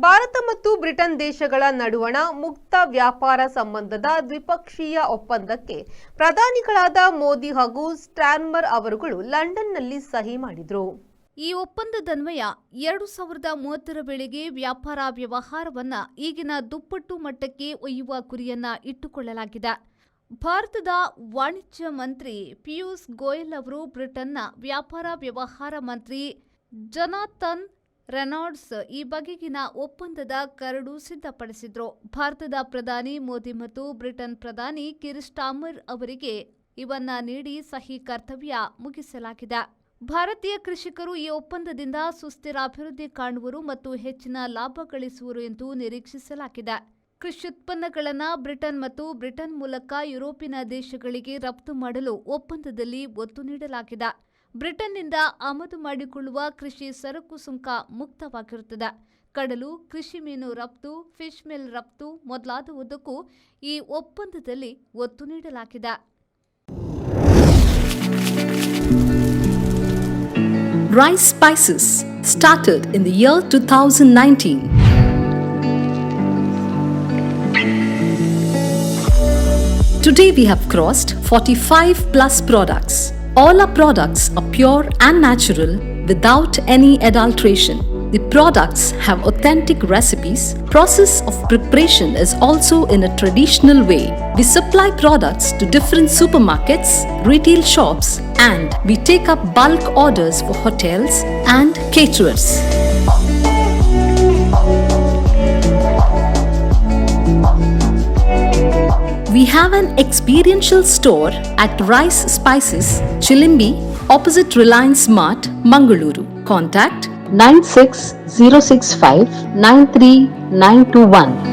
ಭಾರತ ಮತ್ತು ಬ್ರಿಟನ್ ದೇಶಗಳ ನಡುವಣ ಮುಕ್ತ ವ್ಯಾಪಾರ ಸಂಬಂಧದ ದ್ವಿಪಕ್ಷೀಯ ಒಪ್ಪಂದಕ್ಕೆ ಪ್ರಧಾನಿಗಳಾದ ಮೋದಿ ಹಾಗೂ ಸ್ಟಾರ್ಮರ್ ಅವರುಗಳು ಲಂಡನ್ನಲ್ಲಿ ಸಹಿ ಮಾಡಿದರು. ಈ ಒಪ್ಪಂದದನ್ವಯ 2030ರ ವೇಳೆಗೆ ವ್ಯಾಪಾರ ವ್ಯವಹಾರವನ್ನು ಈಗಿನ ದುಪ್ಪಟ್ಟು ಮಟ್ಟಕ್ಕೆ ಒಯ್ಯುವ ಗುರಿಯನ್ನ ಇಟ್ಟುಕೊಳ್ಳಲಾಗಿದೆ. ಭಾರತದ ವಾಣಿಜ್ಯ ಮಂತ್ರಿ ಪಿಯೂಷ್ ಗೋಯಲ್ ಅವರು ಬ್ರಿಟನ್ನ ವ್ಯಾಪಾರ ವ್ಯವಹಾರ ಮಂತ್ರಿ ಜೊನಾಥನ್ ರೆನಾಲ್ಡ್ಸ್ ಈ ಬಗೆಗಿನ ಒಪ್ಪಂದದ ಕರಡು ಸಿದ್ಧಪಡಿಸಿದ್ರು. ಭಾರತದ ಪ್ರಧಾನಿ ಮೋದಿ ಮತ್ತು ಬ್ರಿಟನ್ ಪ್ರಧಾನಿ ಕಿರ್ ಸ್ಟಾರ್ಮರ್ ಅವರಿಗೆ ಇವನ್ನ ನೀಡಿ ಸಹಿ ಕರ್ತವ್ಯ ಮುಗಿಸಲಾಗಿದೆ. ಭಾರತೀಯ ಕೃಷಿಕರು ಈ ಒಪ್ಪಂದದಿಂದ ಸುಸ್ಥಿರ ಅಭಿವೃದ್ಧಿ ಕಾಣುವರು ಮತ್ತು ಹೆಚ್ಚಿನ ಲಾಭ ಗಳಿಸುವರು ಎಂದು ನಿರೀಕ್ಷಿಸಲಾಗಿದೆ. ಕೃಷಿ ಉತ್ಪನ್ನಗಳನ್ನು ಬ್ರಿಟನ್ ಮತ್ತು ಬ್ರಿಟನ್ ಮೂಲಕ ಯುರೋಪಿನ ದೇಶಗಳಿಗೆ ರಫ್ತು ಮಾಡಲು ಒಪ್ಪಂದದಲ್ಲಿ ಒತ್ತು ನೀಡಲಾಗಿದೆ. ಬ್ರಿಟನ್ನಿಂದ ಆಮದು ಮಾಡಿಕೊಳ್ಳುವ ಕೃಷಿ ಸರಕು ಸುಂಕ ಮುಕ್ತವಾಗಿರುತ್ತದೆ. ಕಡಲು, ಕೃಷಿ ಮೀನು ರಫ್ತು, ಫಿಶ್ ಮಿಲ್ ರಫ್ತು ಮೊದಲಾದವುದಕ್ಕೂ ಈ ಒಪ್ಪಂದದಲ್ಲಿ ಒತ್ತು ನೀಡಲಾಗಿದೆ. Rice spices started in the year 2019. Today we have crossed 45 plus products. All our products are pure and natural without any adulteration. The products have authentic recipes. Process of preparation is also in a traditional way. We supply products to different supermarkets, retail shops, and we take up bulk orders for hotels and caterers. We have an experiential store at Rice Spices, Chilimbi, opposite Reliance Mart, Mangaluru. Contact 96065 93921.